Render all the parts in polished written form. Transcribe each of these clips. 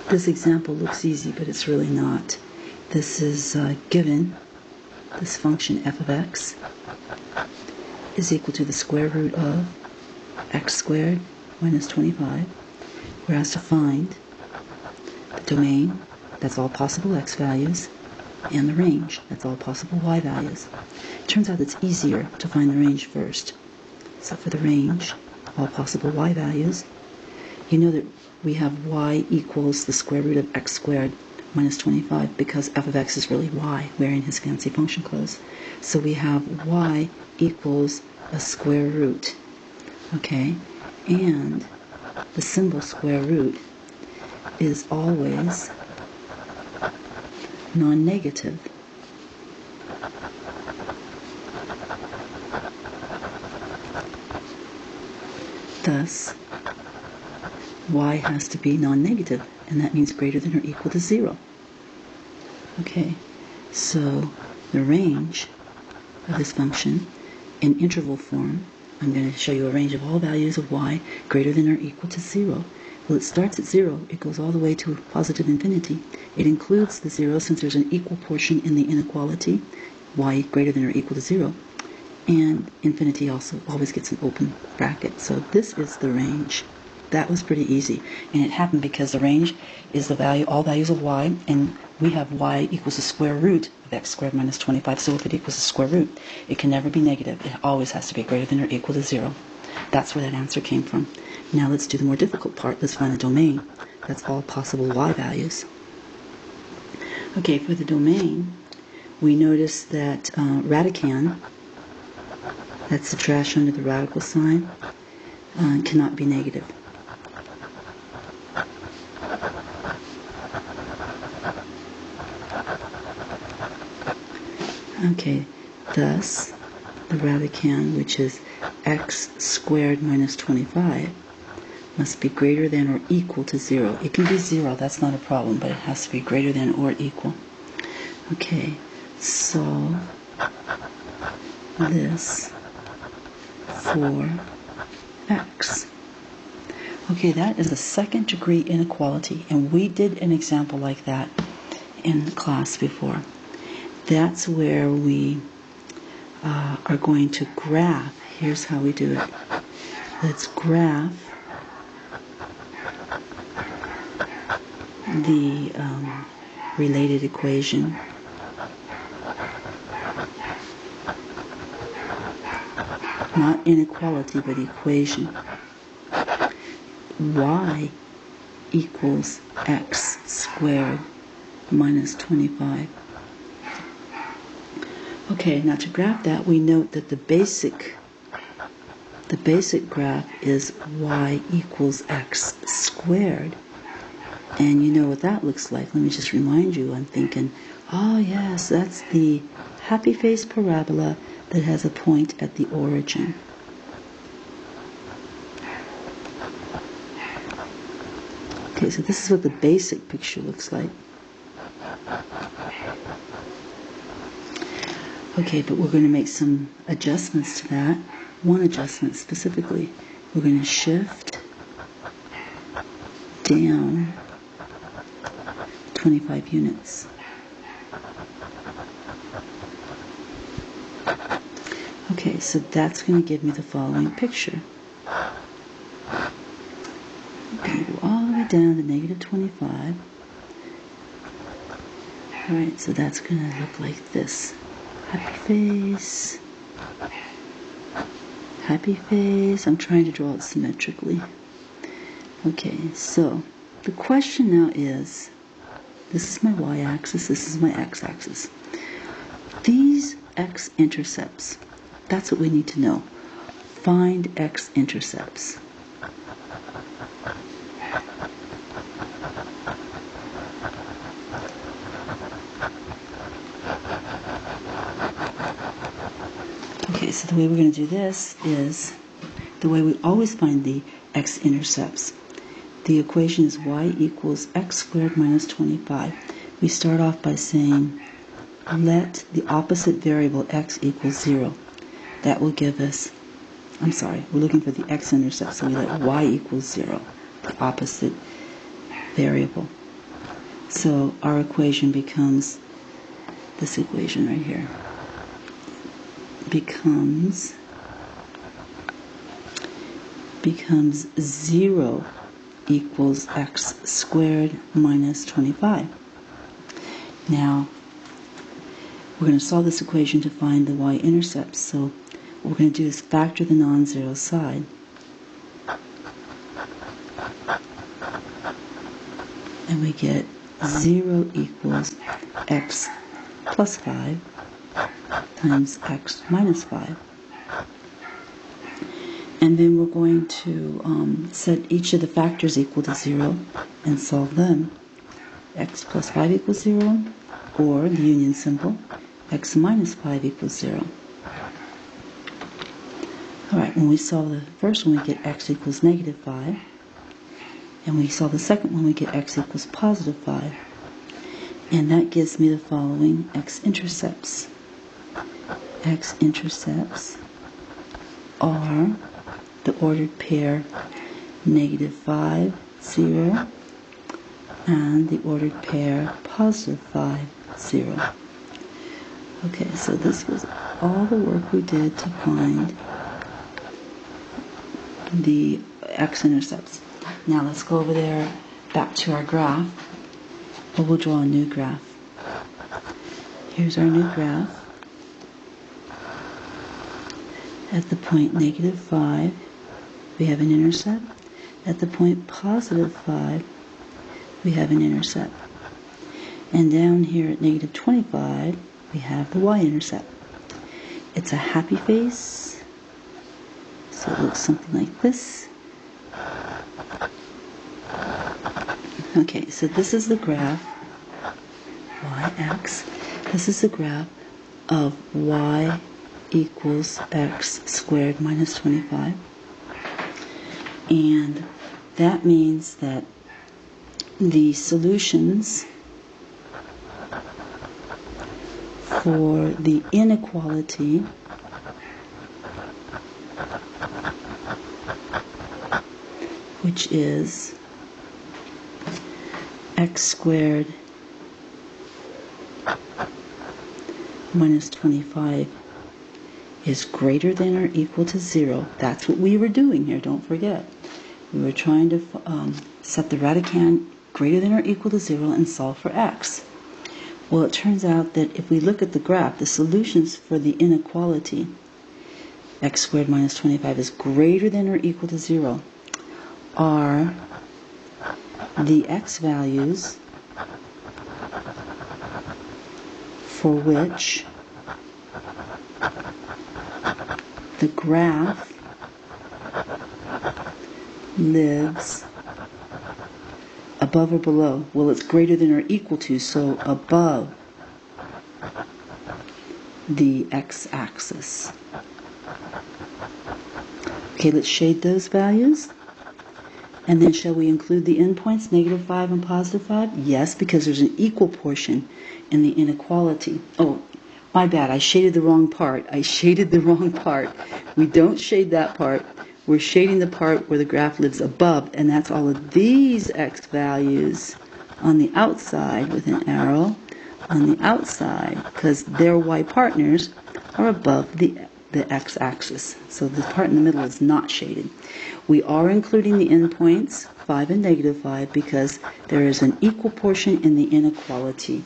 This example looks easy, but it's really not. This is given this function f of x is equal to the square root of x squared minus 25. We're asked to find the domain, that's all possible x values, and the range, that's all possible y values. It turns out it's easier to find the range first. So for the range, all possible y values, you know that we have y equals the square root of x squared minus 25 because f of x is really y, wearing his fancy function clothes. So we have y equals a square root, okay? And the symbol square root is always non-negative. Thus, y has to be non-negative, and that means greater than or equal to 0. Okay, so the range of this function in interval form, I'm going to show you a range of all values of y greater than or equal to 0. Well, it starts at 0, it goes all the way to positive infinity. It includes the 0 since there's an equal portion in the inequality, y greater than or equal to 0. And infinity also always gets an open bracket. So this is the range. That was pretty easy. And it happened because the range is the value, all values of y, and we have y equals the square root of x squared minus 25. So if it equals the square root, it can never be negative. It always has to be greater than or equal to 0. That's where that answer came from. Now let's do the more difficult part. Let's find the domain. That's all possible y values. Okay, for the domain, we notice that radicand, that's the trash under the radical sign, cannot be negative. Okay, thus the radicand, which is x squared minus 25, must be greater than or equal to 0. It can be 0, that's not a problem, but it has to be greater than or equal. Okay, so this for x. Okay, that is a second degree inequality, and we did an example like that in class before. That's where we are going to graph. Here's how we do it. Let's graph the related equation. Not inequality, but equation. Y equals x squared minus 25. Okay, now to graph that, we note that the basic graph is y equals x squared. And you know what that looks like. Let me just remind you, I'm thinking, oh yes, that's the happy face parabola that has a point at the origin. Okay, so this is what the basic picture looks like. Okay, but we're going to make some adjustments to that. One adjustment specifically. We're going to shift down 25 units. Okay, so that's going to give me the following picture. I'm going to go all the way down to negative 25. Alright, so that's going to look like this. Happy face. Happy face. I'm trying to draw it symmetrically. Okay, so the question now is, this is my y-axis, this is my x-axis. These x intercepts, that's what we need to know. Find x intercepts. Okay, so the way we're going to do this is the way we always find the x-intercepts. The equation is y equals x squared minus 25. We start off by saying let the opposite variable x equal 0. That will give us, I'm sorry, we're looking for the x-intercept, so we let y equals 0, the opposite variable. So our equation becomes, this equation right here, becomes 0 equals x squared minus 25. Now, we're going to solve this equation to find the y-intercept. So what we're going to do is factor the non-zero side. And we get 0 equals x plus 5 times x minus 5. And then we're going to set each of the factors equal to 0 and solve them. X plus 5 equals 0, or the union symbol, x minus 5 equals 0. Alright, when we solve the first one, we get x equals negative 5. And when we solve the second one, we get x equals positive 5. And that gives me the following x intercepts. X intercepts are the ordered pair negative 5, 0, and the ordered pair positive 5, 0. Okay, so this was all the work we did to find the x-intercepts. Now let's go over there back to our graph. Well, we'll draw a new graph. Here's our new graph. At the point negative 5, we have an intercept. At the point positive 5, we have an intercept. And down here at negative 25, we have the y-intercept. It's a happy face, so it looks something like this. Okay, so this is the graph, y-x. This is the graph of y equals x squared minus 25. And that means that the solutions for the inequality which is x squared minus 25 is greater than or equal to 0. That's what we were doing here, don't forget. We were trying to set the radicand greater than or equal to 0 and solve for x. Well, it turns out that if we look at the graph, the solutions for the inequality x squared minus 25 is greater than or equal to 0 are the x values for which the graph lives above or below. Well, it's greater than or equal to, so above the x-axis. Okay, let's shade those values. And then shall we include the endpoints, negative 5 and positive 5? Yes, because there's an equal portion in the inequality. Oh, my bad, I shaded the wrong part. We don't shade that part. We're shading the part where the graph lives above, and that's all of these x values on the outside with an arrow on the outside, because their y partners are above the x-axis. So the part in the middle is not shaded. We are including the endpoints, 5 and negative 5, because there is an equal portion in the inequality.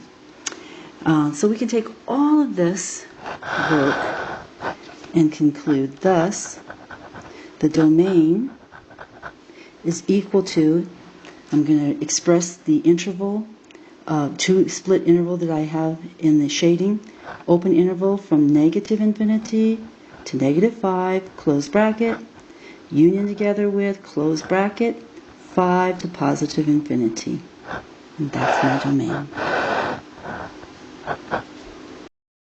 So we can take all of this work and conclude, thus, the domain is equal to, I'm going to express the interval, two-split interval that I have in the shading, open interval from negative infinity to negative 5, close bracket, union together with, close bracket, 5 to positive infinity. And that's my domain.